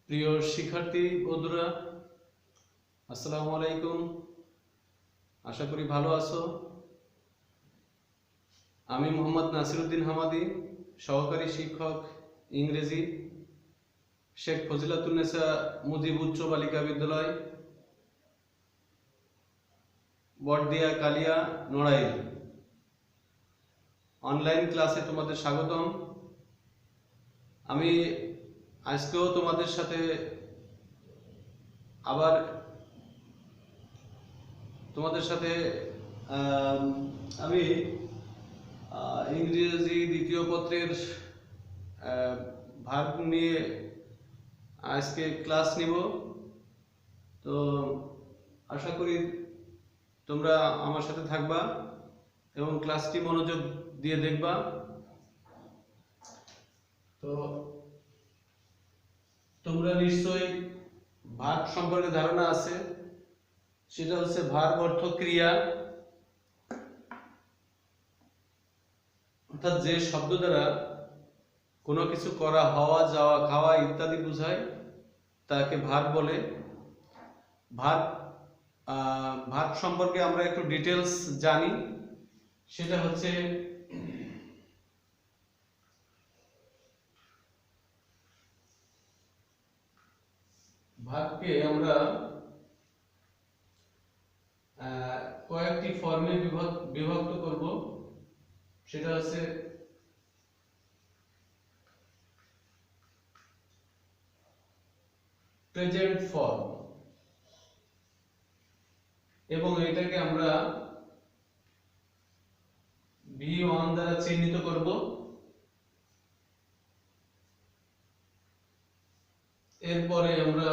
প্রিয় শিক্ষার্থী বন্ধুরা, আসসালামু আলাইকুম। আশা করি ভালো আছো। আমি মোহাম্মদ নাসিরউদ্দিন হামাদি, সহকারী শিক্ষক ইংরেজি, শেখ ফজিলাতুন্নেসা মুজিব উচ্চ বালিকা বিদ্যালয়, বড়দিয়া কালিয়া, নড়াইল। অনলাইন ক্লাসে তোমাদের স্বাগতম। আমি আজকেও তোমাদের সাথে আবার আমি ইংরেজি দ্বিতীয় পত্রের ভাগ নিয়ে আজকে ক্লাস নিব। তো আশা করি তোমরা আমার সাথে থাকবা এবং ক্লাসটি মনোযোগ দিয়ে দেখবা। তো তোমরা নিশ্চয়ই ভাগ সম্পর্কে ধারণা আছে, সেটা হচ্ছে ভার্ব অর্থ ক্রিয়া, অর্থাৎ যে শব্দ দ্বারা কোনো কিছু করা, হওয়া, যাওয়া, খাওয়া ইত্যাদি বোঝায় তাকে ভার্ব বলে। ভার্ব সম্পর্কে আমরা একটু ডিটেলস জানি। সেটা হচ্ছে ভার্বকে আমরা কয়েকটি ফর্মে বিভক্ত করব। সেটা হচ্ছে প্রেজেন্ট ফর্ম, এবং এটাকে আমরা V1 দ্বারা চিহ্নিত করব। এরপরে আমরা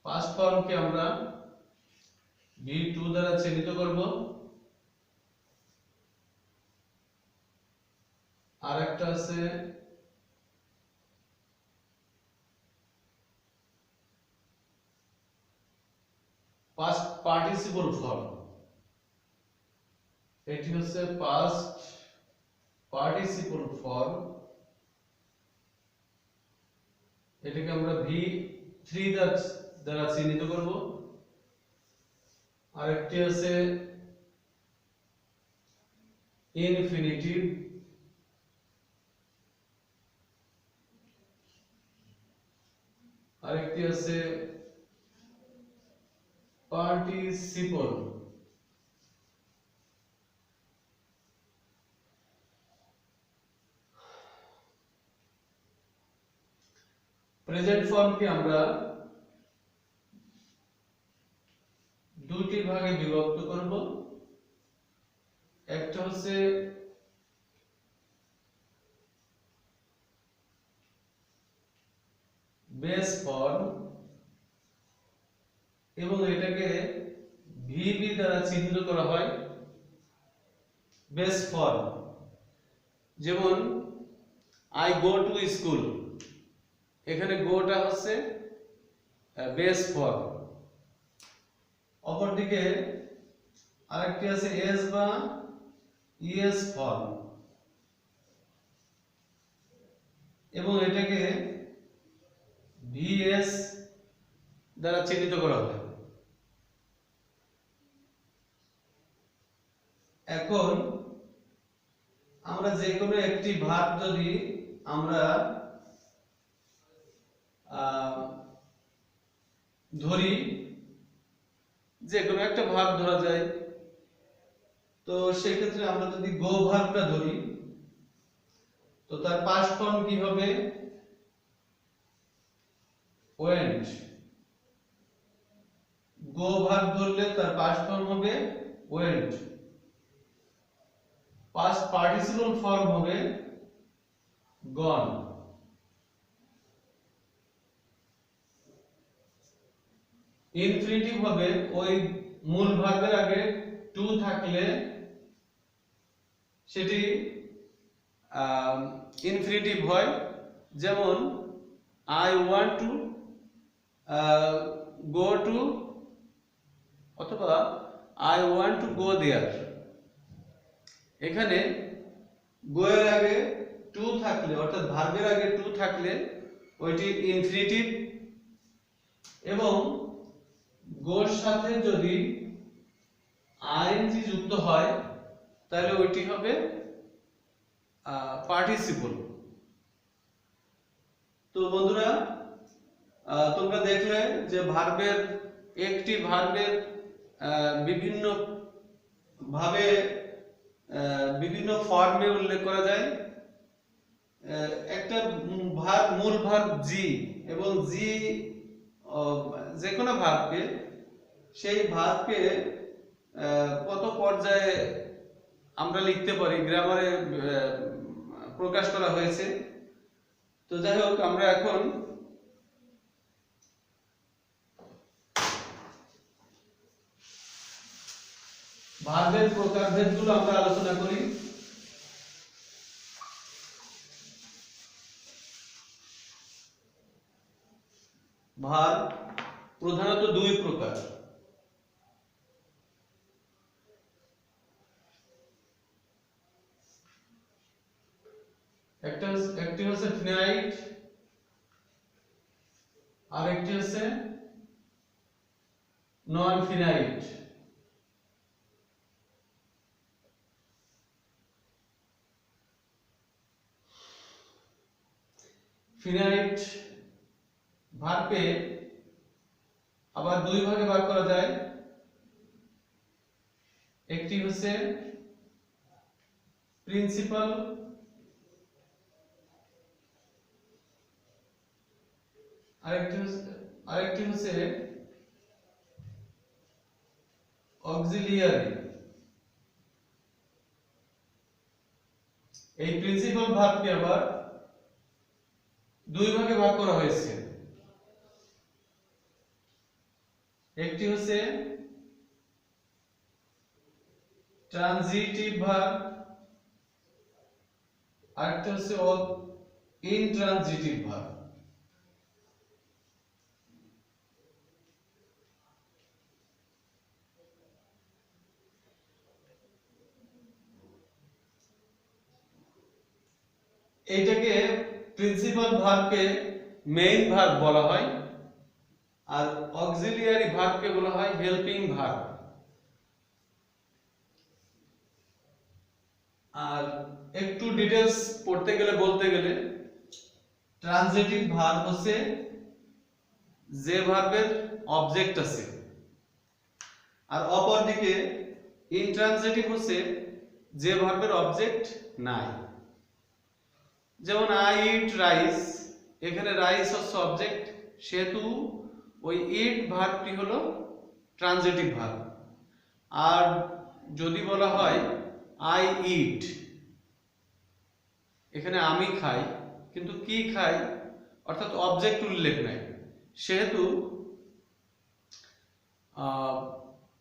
পাস্ট ফর্মকে আমরা V2 দ্বারা চিহ্নিত করব। আর একটা আছে পাস্ট পার্টিসিপল ফর্ম। এটি হচ্ছে পাস্ট পার্টিসিপল ফর্ম। এটাকে আমরা V3 দ্বারা চিহ্নিত করব। আরেকটি আছে ইনফিনিটিভ। আরেকটি আছে পার্টিসিপল। প্রেজেন্ট ফর্মকে আমরা দুটি ভাগে বিভক্ত করব। একটা হচ্ছে বেস ফর্ম, এবং এটাকে ভিবি দ্বারা চিহ্নিত করা হয়। বেস ফর্ম, যেমন আই গো টু স্কুল, এখানে গোটা হচ্ছে বেস ফর্ম। অপরদিকে আরেকটি আছে এস বা ইএস ফর্ম, এবং এটাকে ভিএস দ্বারা চিহ্নিত করা হয়। এখন আমরা যে কোনো একটি ভার্ব যদি আমরা ধরি, যে কোনো একটা ভার্ব ধরা যায়, তো সেই ক্ষেত্রে আমরা যদি গো ভার্বটা ধরি, তো তার পাস্ট ফর্ম কি হবে? ওয়েন্ট। গো ভার্ব ধরলে তার পাস্ট ফর্ম হবে ওয়েন্ট। পাস্ট পার্টিসিপল ফর্ম হবে গন। ইনফিনিটিভ হবে ওই মূল ভার্বের আগে টু থাকলে সেটি ইনফিনিটিভ হয়। যেমন I want to go to অথবা আই ওয়ান্ট টু গো দেয়ার। এখানে গো এর আগে টু থাকলে অর্থাৎ ভার্বের আগে টু থাকলে ওইটি ইনফিনিটিভ, এবং গোর সাথে যদি আইএনজি যুক্ত হয় তাহলে ওইটি হবে পার্টিসিপল। তো বন্ধুরা, তোমরা দেখলে যে ভার্বের একটি ভার্বের বিভিন্ন ভাবে বিভিন্ন ফর্মে উল্লেখ করা যায়। একটা ভার্ব, মূল ভার্ব জি, এবং জি যে কোনো ভার্বকে, সেই ভার্বকে কত পর্যায়ে আমরা লিখতে পারি গ্রামারে প্রকাশ করা হয়েছে। তো যাই হোক, আমরা এখন ভার্বের প্রকারভেদগুলো আমরা আলোচনা করি। ভার্ব প্রধানত দুই প্রকার। একটি হচ্ছে ফিনাইট, আর একটি হচ্ছে নন ফিনাইট। ফিনাইট ভার্বকে আবার দুই ভাগে ভাগ করা যায়। একটি হচ্ছে প্রিন্সিপাল, আরেকটি হচ্ছে অক্সিলিয়ারি। এই প্রিন্সিপাল ভার্বকে আবার দুই ভাগে ভাগ করা হয়েছে। একটি হচ্ছে ট্রানজিটিভ ভার্ব, আরেকটি হচ্ছে ইনট্রানজিটিভ ভার্ব। এইটাকে প্রিন্সিপাল ভার্বকে মেইন ভার্ব বলা হয়, আর অক্সিলিয়ারি ভার্বকে বলা হয় হেল্পিং ভার্ব। আর একটু ডিটেইলস পড়তে গেলে বলতে গেলে, ট্রানজিটিভ ভার্ব হচ্ছে যে ভার্বের অবজেক্ট আছে, আর অপরদিকে ইনট্রানজিটিভ হচ্ছে যে ভার্বের অবজেক্ট নাই। যেমন আই ইট রাইস, এখানে রাইস হচ্ছে অবজেক্ট, সেহেতু ওই ইট ভার্বটি হলো ট্রানজিটিভ ভার্ব। আর যদি বলা হয় আই ইট, এখানে আমি খাই, কিন্তু কি খাই অর্থাৎ অবজেক্ট উল্লেখ নাই, সেহেতু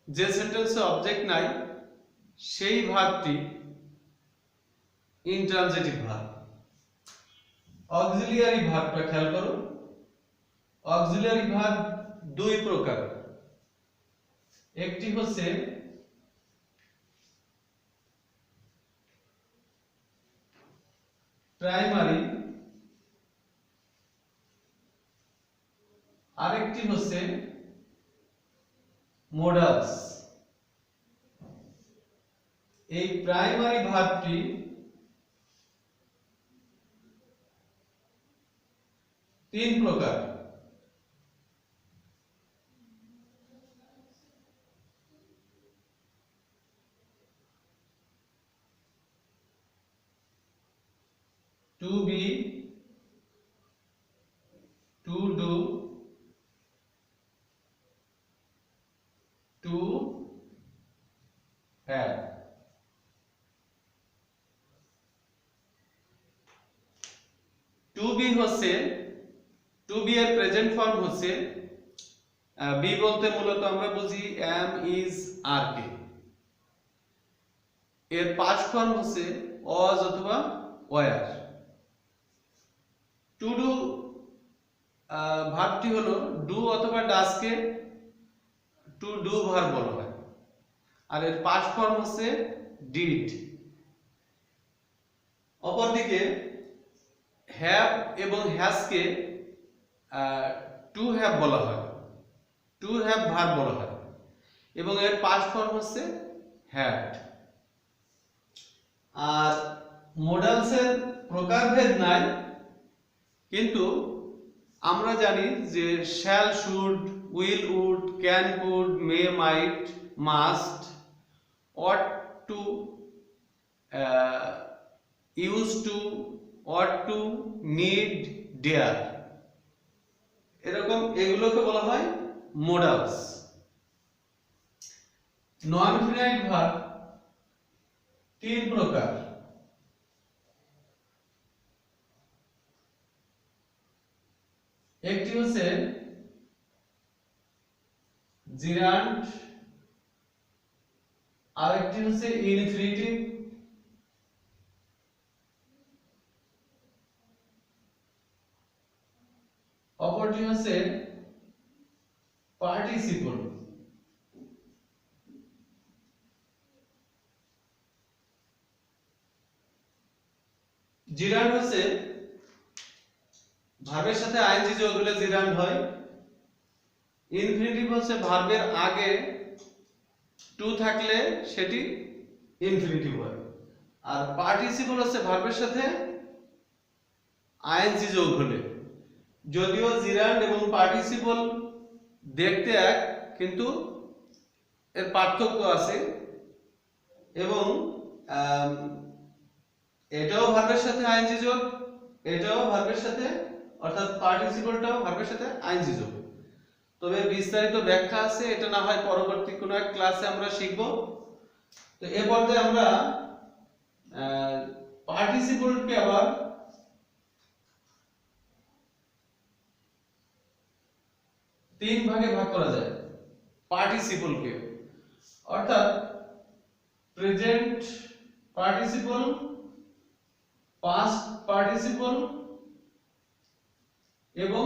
যে সেন্টেন্সে অবজেক্ট নাই সেই ভার্বটি ইনট্রানজিটিভ ভার্ব। অক্সিলিয়ারি ভার্বটা খেয়াল করো। অক্সিলিয়ারি ভার্ব দুই প্রকার। একটি হচ্ছে প্রাইমারি, আরেকটি হচ্ছে মোডালস। এই প্রাইমারি ভার্বটি তিন প্রকার। To be, to do, to have. To be হচ্ছে, টু বি এর প্রেজেন্ট ফর্ম হচ্ছে, বি বলতে মূলত আমরা বুঝি এম, ইজ, আর কে। এর পাস্ট ফর্ম হচ্ছে ওয়াজ অথবা ওয়ার। টু ডু ভার্বটি হলো ডু অথবা ডাজকে টু ডু ভার্ব বলা হয়, আর এর পাস্ট ফর্ম হচ্ছে ডিড। অপরদিকে হ্যাভ এবং হ্যাজকে টু হ্যাভ বলা হয়, টু হ্যাভ ভার্ব বলা হয়, এবং এর পাস্ট ফর্ম হচ্ছে হ্যাড। আর মোডালসের প্রকারভেদ নাই, কিন্তু আমরা জানি যে shall, should, will, would, can, could, may, might, must, ought to, use to, ought to, need, dare, এরকম এগুলোকে বলা হয় মোডালস। নন ফিনাইট ভার্ব তিন প্রকার। একটি হচ্ছে জিরান্ড, আরেকটি হচ্ছে ইনফিনিটিভ, অপরটি হচ্ছে পার্টিসিপল। জিরান্ড হচ্ছে ভার্বের সাথে আইএনজি যোগ হলে জিরান্ড হয়। ইনফিনিটিভ হচ্ছে ভার্বের আগে টু থাকলে সেটি ইনফিনিটিভ হয়। আর পার্টিসিপল হচ্ছে ভার্বের সাথে আইএনজি যোগ হলে। যদিও জিরান্ড এবং পার্টিসিপল দেখতে এক, কিন্তু এর পার্থক্য আছে, এবং এটাও ভার্বের সাথে আইএনজি যোগ, এটাও ভার্বের সাথে, অর্থাৎ পার্টিসিপলটাও ভার্বের সাথে আইএনজি যোগ। তবে বিস্তারিত ব্যাখ্যা আছে, এটা না হয় পরবর্তী কোনো এক ক্লাসে আমরা শিখব। তো এ পর্যায়ে আমরা পার্টিসিপলকে আবার তিন ভাগে ভাগ করা যায়। পার্টিসিপলকে, অর্থাৎ প্রেজেন্ট পার্টিসিপল, পাস্ট পার্টিসিপল এবং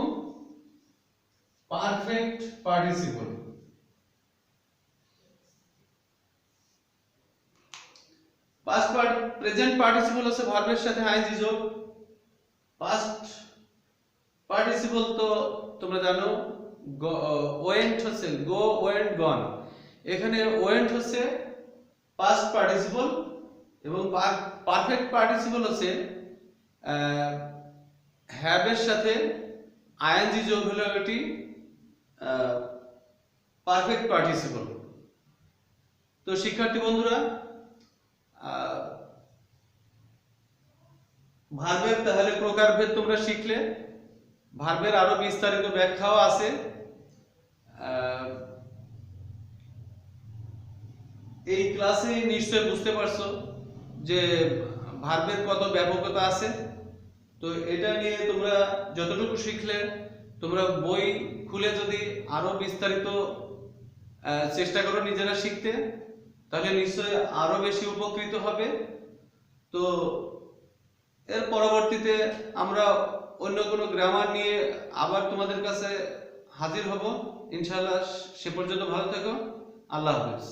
পারফেক্ট পার্টিসিপল। প্রেজেন্ট পার্টিসিপল হচ্ছে ভার্বের সাথে আইএনজি যোগ। পাস্ট পার্টিসিপল তো তোমরা জানো, ওয়েন্ট হচ্ছে গো, ওয়েন্ট, গন। এখানে ওয়েন্ট হচ্ছে পাস্ট পার্টিসিপল, এবং পারফেক্ট পার্টিসিপল হচ্ছে হ্যাভের সাথে আইএনজি যোগ হলে এটি পারফেক্ট পার্টিসিপল। তো শিক্ষার্থী বন্ধুরা, ভার্বের তাহলে প্রকারভেদ তোমরা শিখলে। ভার্বের আরো বিস্তারিত ব্যাখ্যাও আছে। এই ক্লাসে নিশ্চয় বুঝতে পারছো যে ভার্বের কত ব্যাপকতা আছে। তো এটা নিয়ে তোমরা যতটুকু শিখলে, তোমরা বই খুলে যদি আরো বিস্তারিত চেষ্টা করো নিজেরা শিখতে, তাহলে নিশ্চয় আরো বেশি উপকৃত হবে। তো এর পরবর্তীতে আমরা অন্য কোনো গ্রামার নিয়ে আবার তোমাদের কাছে হাজির হব ইনশাআল্লাহ। সে পর্যন্ত ভালো থেকো। আল্লাহ হাফেজ।